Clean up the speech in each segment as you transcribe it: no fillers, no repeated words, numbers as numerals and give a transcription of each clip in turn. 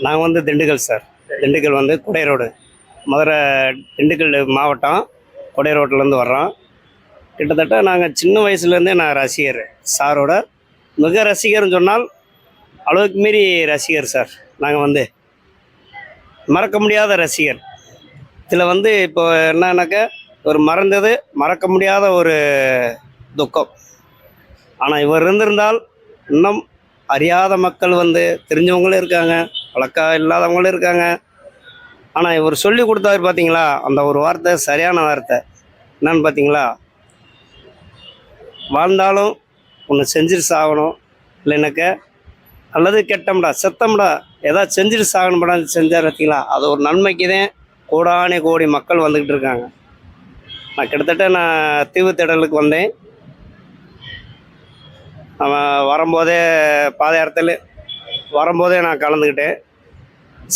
நாங்கள் வந்து திண்டுக்கல் சார். திண்டுக்கல் வந்து குடை ரோடு. மதுரை திண்டுக்கல் மாவட்டம் குடை ரோட்லேருந்து வர்றோம். கிட்டத்தட்ட நாங்கள் சின்ன வயசுலேருந்தே நான் ரசிகர். சாரோட மிக ரசிகர்னு சொன்னால் அளவுக்கு மீறி ரசிகர் சார். நாங்கள் வந்து மறக்க முடியாத ரசிகர். இதில் வந்து இப்போ என்னன்னாக்கா ஒரு மறக்க முடியாத ஒரு துக்கம். ஆனால் இவர் இருந்திருந்தால் இன்னும் அறியாத மக்கள் வந்து தெரிஞ்சவங்களும் இருக்காங்க, பழக்கம் இல்லாதவங்களும் இருக்காங்க. ஆனால் இவர் சொல்லி கொடுத்தாரு பார்த்தீங்களா, அந்த ஒரு வார்த்தை சரியான வார்த்தை. என்னன்னு பார்த்தீங்களா, வாழ்ந்தாலும் ஒன்று செஞ்சுட்டு சாகணும், இல்லைனாக்க அல்லது கெட்டம்டா செத்தம்டா ஏதாவது செஞ்சுட்டு சாகணும்டா செஞ்சார் பார்த்தீங்களா. அது ஒரு நன்மைக்கு தான் கோடானே கோடி மக்கள் வந்துக்கிட்டு இருக்காங்க. நான் கிட்டத்தட்ட தீவுத்திடலுக்கு வந்தேன். அவன் வரும்போதே பாதயாத்திரையில் வரும்போதே நான் கலந்துக்கிட்டேன்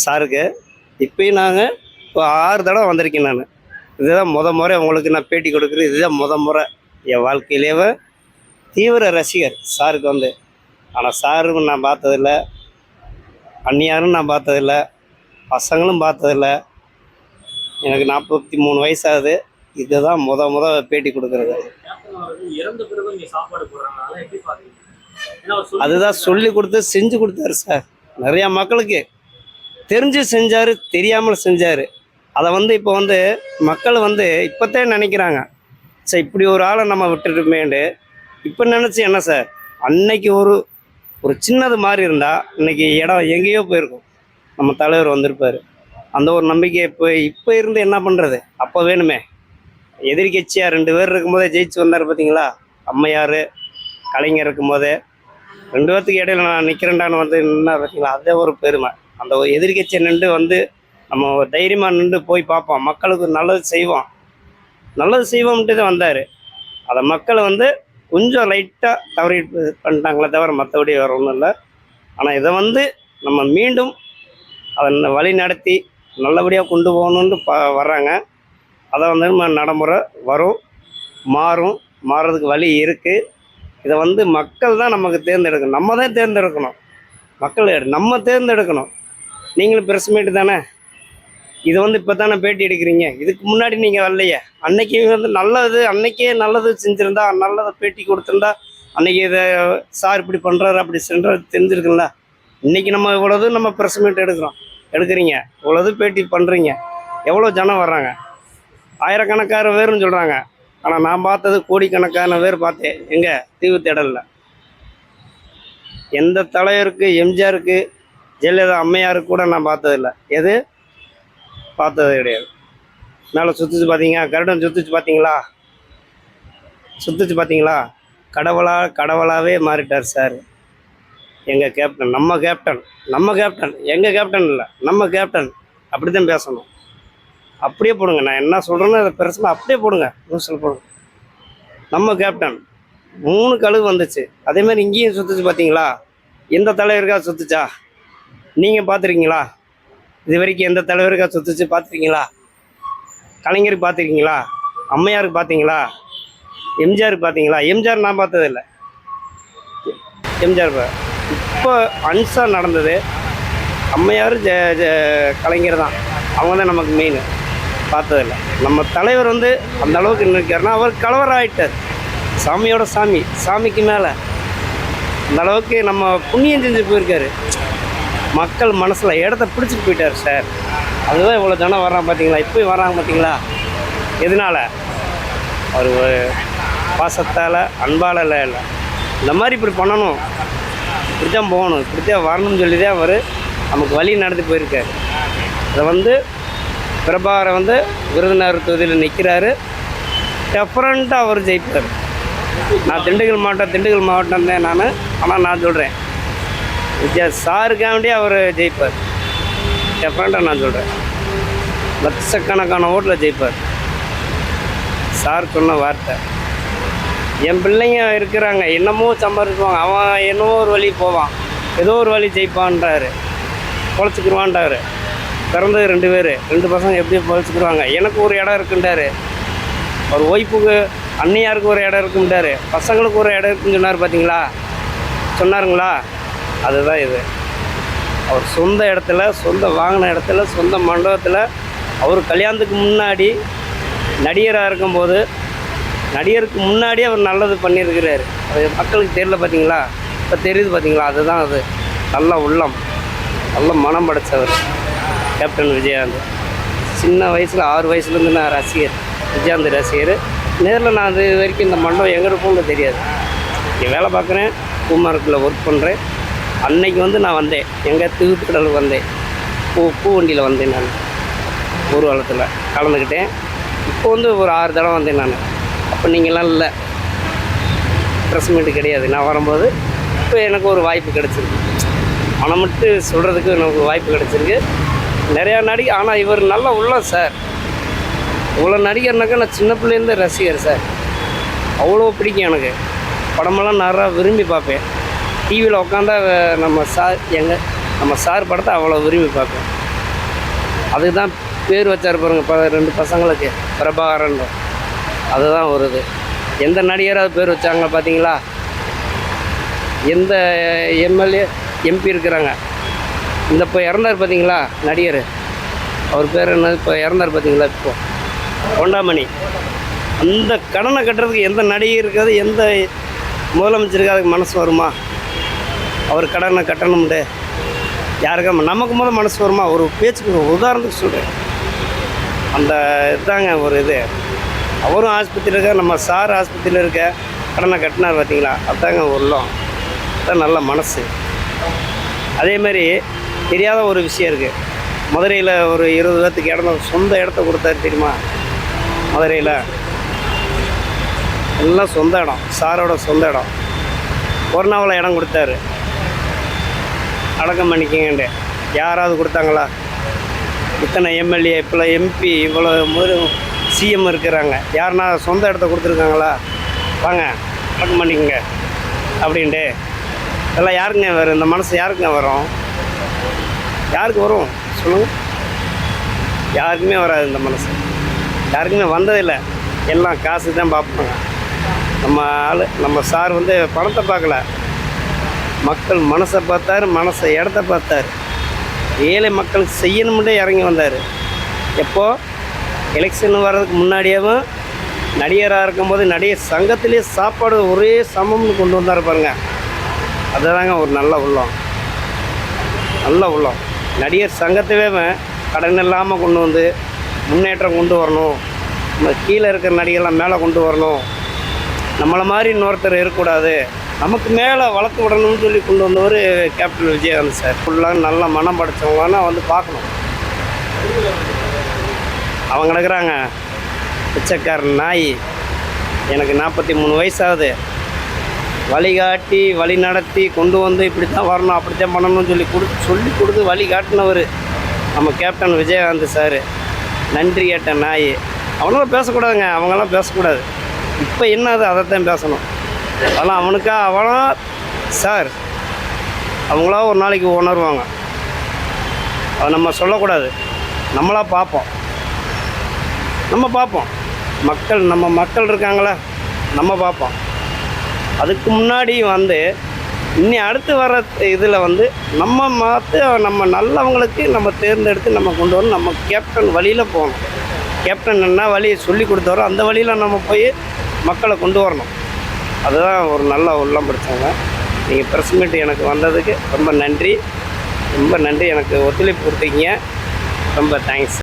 சாருக்கு. இப்போயும் நாங்கள் இப்போ 6 தடவை வந்திருக்கேன் நான். இதுதான் முறை உங்களுக்கு நான் பேட்டி கொடுக்குறது. இதுதான் முறை என் வாழ்க்கையிலேயே தீவிர ரசிகர் சாருக்கு வந்து. ஆனால் சாரும் நான் பார்த்ததில்ல, அந்நியாரும் நான் பார்த்ததில்ல, பசங்களும் பார்த்ததில்ல. எனக்கு 43 வயசாகுது. இதுதான் பேட்டி கொடுக்குறது. அதுதான் சொல்லி கொடுத்து செஞ்சு கொடுத்தாரு சார். நிறையா மக்களுக்கு தெரிஞ்சு செஞ்சார், தெரியாமல் செஞ்சார். அதை வந்து இப்போ வந்து மக்கள் வந்து இப்போத்தான் நினைக்கிறாங்க, சார் இப்படி ஒரு ஆளை நம்ம விட்டுட்டுமேண்டு. இப்போ நினச்சி என்ன சார், அன்னைக்கு ஒரு சின்னது மாதிரி இருந்தால் இன்றைக்கி இடம் எங்கேயோ போயிருக்கும், நம்ம தலைவர் வந்திருப்பார். அந்த ஒரு நம்பிக்கை இப்போ இருந்து என்ன பண்ணுறது. அப்போ வேணுமே எதிர்கட்சியாக 2 பேர் இருக்கும்போதே ஜெயிச்சு வந்தார் பார்த்தீங்களா. அம்மையார், கலைஞர் இருக்கும்போதே 2 பேர்த்துக்கு இடையில நான் நிற்கிறேன்டான்னு வந்து நின்னா பார்த்தீங்களா. அதே ஒரு பெருமை. அந்த ஒரு எதிர்கட்சியை நின்று வந்து நம்ம தைரியமாக நின்று போய் பார்ப்போம், மக்களுக்கு நல்லது செய்வோம்ட்டு தான் வந்தார். அதை மக்கள் வந்து கொஞ்சம் லைட்டாக தவறி பண்ணிட்டாங்களே தவிர மற்றபடி வேறு ஒன்றும் இல்லை. ஆனால் இதை வந்து நம்ம மீண்டும் அதை வழி நடத்தி நல்லபடியாக கொண்டு போகணுன்ட்டு வர்றாங்க. அதை வந்து நம்ம நடைமுறை வரும், மாறுறதுக்கு வழி இருக்குது. இதை வந்து மக்கள் தான் நமக்கு தேர்ந்தெடுக்கணும். நம்ம தான் தேர்ந்தெடுக்கணும். மக்கள் நம்ம தேர்ந்தெடுக்கணும். நீங்களும் பிரஸ்மேட்டு தானே, இது வந்து இப்போ தானே பேட்டி எடுக்கிறீங்க. இதுக்கு முன்னாடி நீங்கள் வரலையே. அன்னைக்கு வந்து நல்லது, அன்னைக்கே நல்லது செஞ்சுருந்தா, நல்லதை பேட்டி கொடுத்துருந்தா, அன்றைக்கி இதை சார் இப்படி பண்ணுறாரு அப்படி சென்றது தெரிஞ்சிருக்குல்ல. இன்றைக்கி நம்ம இவ்வளோது நம்ம பிரஸ்மேட் எடுக்கிறீங்க, இவ்வளோது பேட்டி பண்ணுறீங்க, எவ்வளோ ஜனம் வர்றாங்க, ஆயிரக்கணக்கான பேர்னு சொல்கிறாங்க. ஆனால் நான் பார்த்தது கோடிக்கணக்கான பேர் பார்த்தேன். எங்கே தீவுத்திடலில் எந்த தலைவருக்கு, எம்ஜிஆருக்கு, ஜெயலலிதா அம்மையாருக்கு கூட நான் பார்த்ததில்லை. பார்த்தது கிடையாது. மேலே சுற்றுச்சு பார்த்தீங்க, கருடன் சுற்றுச்சு பார்த்தீங்களா. கடவுளாகவே மாறிட்டார் சார். எங்கள் கேப்டன், நம்ம கேப்டன் எங்கள் கேப்டன் இல்லை, நம்ம கேப்டன். அப்படி தான் பேசணும். அப்படியே போடுங்க, நான் என்ன சொல்கிறேன்னு அதை பெருசாக அப்படியே போடுங்க, நியூஸில் போடுங்க. நம்ம கேப்டன் 3 கழுகு வந்துச்சு. அதேமாதிரி இங்கேயும் சுற்றுச்சு பார்த்தீங்களா. எந்த தலைவருக்காக சுற்றுச்சா நீங்கள் பார்த்துருக்கீங்களா? இது வரைக்கும் எந்த தலைவருக்காக சுற்றுச்சு பார்த்துருக்கீங்களா? கலைஞருக்கு பார்த்துருக்கீங்களா? அம்மையாருக்கு பார்த்தீங்களா? எம்ஜிஆருக்கு பார்த்தீங்களா? எம்ஜிஆர் நான் பார்த்ததில்லை. எம்ஜிஆர் இப்போ அன்சா நடந்தது. அம்மையார் கலைஞர் தான், அவங்க தான் நமக்கு மெயின். பார்த்ததில்லை. நம்ம தலைவர் வந்து அந்த அளவுக்கு நிற்கிறாருன்னா அவர் கலவரம் ஆகிட்டார். சாமியோட சாமிக்கு மேலே அந்த அளவுக்கு நம்ம புண்ணியம் செஞ்சு போயிருக்காரு. மக்கள் மனசில் இடத்த பிடிச்சிட்டு போயிட்டார் சார். அதுதான் இவ்வளோ ஜனம் வர்றாங்க பார்த்தீங்களா. இப்போயும் வர்றாங்க பார்த்தீங்களா. எதனால்? அவர் பாசத்தால், அன்பால் இல்லை. இந்த மாதிரி இப்படி பண்ணணும், இப்படி தான் போகணும், இப்படி தான் வரணும்னு சொல்லி தான் அவர் நமக்கு வழி நடத்தி போயிருக்கார். அதை வந்து பிரபாகரை வந்து விருதுநகர் தொகுதியில் நிற்கிறாரு. டெஃபரண்ட்டாக அவர் ஜெயிப்பார். நான் திண்டுக்கல் மாவட்டம் தான் நான். ஆனால் நான் சொல்கிறேன், சாருக்காண்டி அவர் ஜெயிப்பார். டெஃபரண்ட்டாக நான் சொல்கிறேன், லட்சக்கணக்கான ஓட்டில் ஜெயிப்பார். சார் சொன்ன வார்த்தை. என் பிள்ளைங்க இருக்கிறாங்க, என்னமோ சம்பாதிக்குவாங்க, அவன் என்னமோ ஒரு வழி போவான், ஏதோ ஒரு வழி ஜெயிப்பான்றாரு, பொழைச்சிக்கிடுவான்றாரு. பிறந்தது 2 பேர், 2 பசங்க எப்படி பொழைச்சிக்கிடுவாங்க. எனக்கு ஒரு இடம் இருக்குன்றாரு. ஒரு ஒய்ஃபுக்கு, அண்ணியாருக்கு ஒரு இடம் இருக்குன்றாரு, பசங்களுக்கு ஒரு இடம் இருக்குன்னு சொன்னார் பார்த்தீங்களா. சொன்னாருங்களா? அதுதான் இது. அவர் சொந்த இடத்துல, சொந்த வாங்கின இடத்துல, சொந்த மண்டபத்தில் அவர் கல்யாணத்துக்கு முன்னாடி நடிகராக இருக்கும்போது நடிகருக்கு முன்னாடியே அவர் நல்லது பண்ணியிருக்கிறாரு. அது மக்களுக்கு தெரியல பார்த்தீங்களா? இப்போ தெரியுது பார்த்தீங்களா? அதுதான் அது நல்ல உள்ளம், நல்ல மனம் படைத்தவர் கேப்டன் விஜயகாந்த். சின்ன வயசில் 6 வயசுலேருந்து நான் ரசிகர், விஜயகாந்த் ரசிகர். நேரில் நான் அது வரைக்கும் இந்த மண்டபம் எங்கே இருக்கும்னு தெரியாது. இங்கே வேலை பார்க்குறேன், பூமார்க்கில் ஒர்க் பண்ணுறேன். அன்னைக்கு வந்து நான் வந்தேன், எங்கள் திருவிக்கடலுக்கு வந்தேன், பூ வண்டியில் வந்தேன். நான் ஊர்வலத்தில் கலந்துக்கிட்டேன். இப்போ வந்து ஒரு 6 தடவை வந்தேன் நான். அப்போ நீங்களாம் இல்லை, ப்ரெஸ் மீட்டு கிடையாது. நான் வரும்போது இப்போ எனக்கு ஒரு வாய்ப்பு கிடச்சிருக்கு, மனம் விட்டு சொல்கிறதுக்கு எனக்கு வாய்ப்பு கிடச்சிருக்கு. நிறையா நடிகை, ஆனால் இவர் நல்லா உள்ளம் சார். இவ்வளோ நடிகர்னாக்கா நான் சின்ன பிள்ளைலேருந்து ரசிகர் சார். அவ்வளோ பிடிக்கும் எனக்கு. படமெல்லாம் நிறையா விரும்பி பார்ப்பேன். டிவியில் உட்காந்தா நம்ம சார் படத்தை அவ்வளோ விரும்பி பார்ப்பேன். அதுக்கு தான் பேர் வச்சார் பாருங்க 2 பசங்களுக்கு, பிரபாகரன். அதுதான் வருது. எந்த நடிகராவது பேர் வச்சாங்க பார்த்தீங்களா? எந்த எம்எல்ஏ எம்பி இருக்கிறாங்க? இந்த இப்போ இறந்தார் பார்த்தீங்களா நடிகர், அவர் பேர் என்ன, இப்போ இறந்தார் பார்த்தீங்களா இப்போ கொண்டாமணி. அந்த கடனை கட்டுறதுக்கு எந்த நடிகர் இருக்காது, எந்த முதலமைச்சருக்கு அதுக்கு மனசு வருமா? அவர் கடனை கட்டணும்ண்டு யாருக்கா நமக்கு மனசு வருமா? ஒரு பேச்சுக்கு உதாரணத்துக்கு சொல்கிறேன். அந்த இதுதாங்க ஒரு இது. அவரும் ஆஸ்பத்திரியில் இருக்க, நம்ம சார் ஆஸ்பத்திரியில் இருக்க, கடனை கட்டினார் பார்த்தீங்களா? அதுதாங்க உள்ளம், அதுதான் நல்ல மனசு. அதேமாதிரி தெரியாத ஒரு விஷயம் இருக்குது. மதுரையில் ஒரு 20 பேர்த்துக்கு சொந்த இடத்த கொடுத்தாரு தெரியுமா? மதுரையில் எல்லாம் சொந்த இடம், சாரோட சொந்த இடம். கொரோனாவில் இடம் கொடுத்தாரு, அடக்கம் பண்ணிக்கிங்கண்டு. யாராவது கொடுத்தாங்களா? இத்தனை எம்எல்ஏ, இப்போ எம்பி, இவ்வளோ சிஎம் இருக்கிறாங்க, யாருன்னா சொந்த இடத்த கொடுத்துருக்காங்களா? வாங்க அடக்கம் பண்ணிக்கங்க அப்படின்ட்டு. இதெல்லாம் யாருக்குங்க வரும்? இந்த மனசு யாருக்குங்க வரும்? யாருக்கு வரும் சொல்லுங்கள்? யாருக்குமே வராது இந்த மனசு. யாருக்குமே வந்ததில்லை. எல்லாம் காசு தான் பார்ப்பாங்க. நம்ம சார் வந்து பணத்தை பார்க்கல, மக்கள் மனசை பார்த்தாரு, இடத்த பார்த்தாரு. ஏழை மக்களுக்கு செய்யணும்னே இறங்கி வந்தார். எப்போது எலெக்ஷன் வர்றதுக்கு முன்னாடியேவும் நடிகராக இருக்கும்போது நடிகர் சங்கத்திலே சாப்பாடு ஒரே சமம்னு கொண்டு வந்தார் பாருங்க. அதுதாங்க ஒரு நல்ல உள்ளம், நல்ல உள்ளம். நடிகர் சங்கத்தவே கடன் இல்லாமல் கொண்டு வந்து முன்னேற்றம் கொண்டு வரணும், நம்ம கீழே இருக்கிற நடிகர்லாம் மேலே கொண்டு வரணும், நம்மளை மாதிரி இன்னொருத்தர் இருக்கக்கூடாது, நமக்கு மேலே வளர்த்து விடணும்னு சொல்லி கொண்டு வந்தவர் கேப்டன் விஜயகாந்த் சார். ஃபுல்லாக நல்ல மனம் படைத்தவங்கன்னா வந்து பார்க்கணும். அவங்க இருக்கிறாங்க பிச்சைக்காரன் நாய். எனக்கு 43 வயசாகுது. வழிகாட்டி வழி நடத்தி கொண்டு வந்து இப்படி தான் வரணும், அப்படித்தான் பண்ணணும்னு சொல்லி கொடுத்து வழி காட்டினவர் நம்ம கேப்டன் விஜயகாந்த் சார். நன்றி கேட்ட நாய். அவங்களாம் பேசக்கூடாதுங்க, அவங்களாம் பேசக்கூடாது. இப்போ என்ன அது, அதைத்தான் பேசணும். அதெல்லாம் அவனும் சார் அவங்களா ஒரு நாளைக்கு உணர்வாங்க. அதை நம்ம சொல்லக்கூடாது, நம்மளாக பார்ப்போம். நம்ம மக்கள் இருக்காங்களா, நம்ம பார்ப்போம். அதுக்கு முன்னாடி வந்து இன்னி அடுத்து வர இதில் வந்து நம்ம நல்லவங்களுக்கு நம்ம தேர்ந்தெடுத்து நம்ம கொண்டு வரணும். நம்ம கேப்டன் வழியில் போகணும். கேப்டன் என்ன வழியை சொல்லி கொடுத்தாரோ அந்த வழியில் நம்ம போய் மக்களை கொண்டு வரணும். அதுதான் ஒரு நல்ல உள்ளம் பிடிச்சவங்க. நீங்கள் ப்ரெஸ் மீட் எனக்கு வந்ததுக்கு ரொம்ப நன்றி. எனக்கு ஒத்துழைப்பு கொடுத்தீங்க. ரொம்ப தேங்க்ஸ்.